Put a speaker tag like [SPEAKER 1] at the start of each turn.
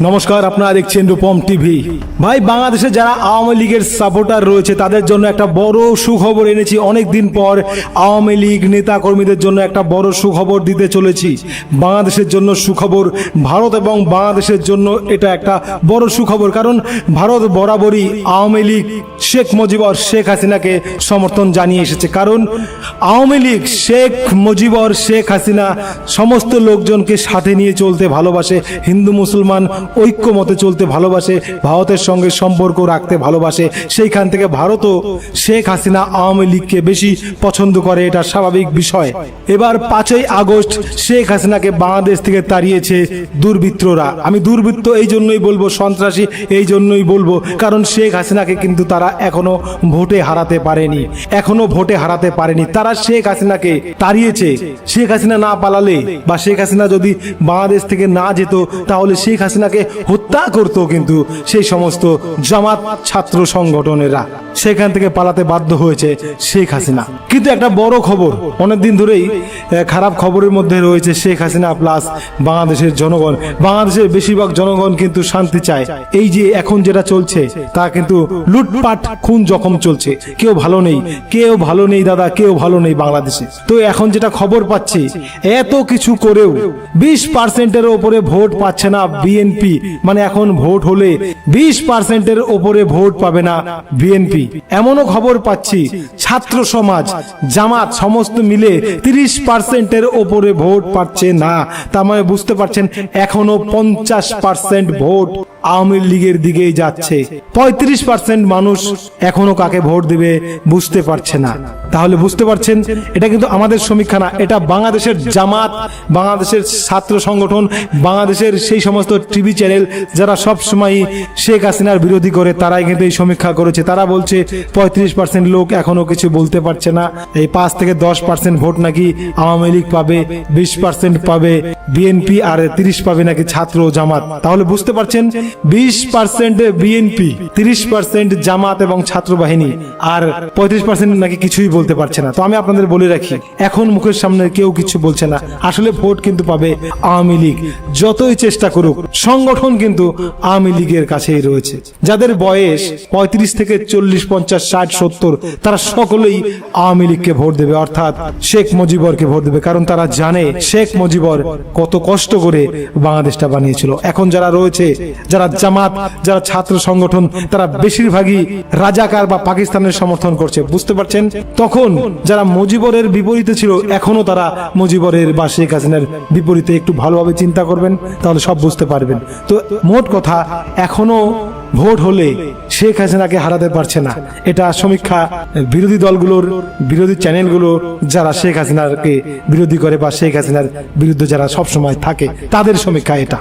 [SPEAKER 1] নমস্কার, আপনারা দেখছেন রূপম টিভি। ভাই, বাংলাদেশে যারা আওয়ামী লীগের সাপোর্টার রয়েছে তাদের জন্য একটা বড় সুখবর এনেছি। অনেকদিন পর আওয়ামী লীগ নেতা কর্মীদের জন্য একটা বড় সুখবর দিতে চলেছি। বাংলাদেশের জন্য সুখবর, ভারত এবং বাংলাদেশের জন্য এটা একটা বড় সুখবর। কারণ ভারত বরাবরই আওয়ামী লীগ শেখ মুজিবর শেখ হাসিনাকে সমর্থন জানিয়ে এসেছে। কারণ আওয়ামী লীগ শেখ মুজিবর শেখ হাসিনা সমস্ত লোকজনকে সাথে নিয়ে চলতে ভালোবাসে, হিন্দু মুসলমান ঐক্যমতে চলতে ভালোবাসে, ভারতের সঙ্গে সম্পর্ক রাখতে ভালোবাসে। সেইখান থেকে ভারতও শেখ হাসিনা আওয়ামী লীগকে বেশি পছন্দ করে, এটা স্বাভাবিক বিষয়। এবার 5ই আগস্ট শেখ হাসিনাকে বাংলাদেশ থেকে তাড়িয়েছে দুর্বৃত্তরা। আমি দুর্বৃত্ত এই জন্যই বলবো, সন্ত্রাসী এই জন্যই বলবো, কারণ শেখ হাসিনাকে কিন্তু তারা এখনো ভোটে হারাতে পারেনি। তারা শেখ হাসিনাকে তাড়িয়েছে। শেখ হাসিনা না পালালে বা শেখ হাসিনা যদি বাংলাদেশ থেকে না যেত তাহলে শেখ হাসিনাকে হত্যা করতো কিন্তু সেই সমস্ত জামাত ছাত্র সংগঠনেরা। সেখান থেকে পালাতে বাধ্য হয়েছে শেখ হাসিনা। কিন্তু একটা বড় খবর, অনেকদিন ধরেই খারাপ খবরের মধ্যে রয়েছে শেখ হাসিনা প্লাস বাংলাদেশের জনগণ। বাংলাদেশের বেশিরভাগ জনগণ কিন্তু শান্তি চায়। এই যে এখন যেটা চলছে তা কিন্তু লুটপাট, খুন জখম চলছে। কেউ ভালো নেই দাদা, কেউ ভালো নেই বাংলাদেশে। তো এখন যেটা খবর পাচ্ছি, এত কিছু করেও 20%-এর ওপরে ভোট পাচ্ছে না বিএনপি। মানে এখন ভোট হলে 20%-এর ওপরে ভোট পাবে না বিএনপি। এমনও খবর পাচ্ছি ছাত্র সমাজ, জামাত সমস্ত মিলে 30%-এর ওপরে ভোট পাচ্ছে না। তার মানে বুঝতে পারছেন এখনো 50% ভোট আওয়ামী লীগের দিকেই যাচ্ছে। 35% মানুষ এখনো কাকে ভোট দিবে বুঝতে পারছে না। তাহলে বুঝতে পারছেন এটা কিন্তু আমাদের সমীক্ষা না, এটা বাংলাদেশের জামাত, বাংলাদেশের ছাত্র সংগঠন, বাংলাদেশের সেই সমস্ত টিভি চ্যানেল যারা সব সময় শেখ হাসিনার বিরোধী করে তারাই কিন্তু এই সমীক্ষা করেছে। তারা বলছে 35% লোক এখনো কিছু বলতে পারছে না। এই 5 থেকে 10% ভোট নাকি আওয়ামী লীগ পাবে, 20% পাবে বিএনপি, আর 30 পাবে নাকি ছাত্র জামাত। তাহলে বুঝতে পারছেন 20% বিএনপি, 30% জামাত এবং ছাত্র বাহিনী, আর 35% নাকি কিছুই বলতে পারছে না। তো আমি আপনাদের বলে রাখি, এখন মুখের সামনে কেউ কিছু বলছে না, আসলে ভোট কিন্তু পাবে আওয়ামী লীগ। যতই চেষ্টা করুক, সংগঠন কিন্তু আওয়ামী লীগের কাছেই রয়েছে। যাদের বয়স 35 থেকে 40, 50, 60, 70 তারা সকলেই আওয়ামী লীগকে ভোট দেবে, অর্থাৎ শেখ মুজিবরকে ভোট দেবে। কারণ তারা জানে শেখ মুজিবর কত কষ্ট করে বাংলাদেশটা বানিয়েছিল। এখন যারা রয়েছে, যারা জামাত, যারা ছাত্র সংগঠন, তারা বেশিরভাগই রাজাকার বা পাকিস্তানের সমর্থন করছে। বুঝতে পারছেন? তখন যারা মুজিবরের বিপরীতে ছিল, এখনো তারা মুজিবরের বা শেখ হাসিনার বিপরীতে। একটু ভালোভাবে চিন্তা করবেন, তাহলে সব বুঝতে পারবেন। তো মোট কথা, এখনো ভোট হলে শেখ হাসিনাকে হারাতে পারছে না। এটা সমীক্ষা বিরোধী দলগুলোর, বিরোধী চ্যানেলগুলো যারা শেখ হাসিনাকে বিরোধী করে বা শেখ হাসিনার বিরুদ্ধে যারা সবসময় থাকে তাদের সমীক্ষা এটা।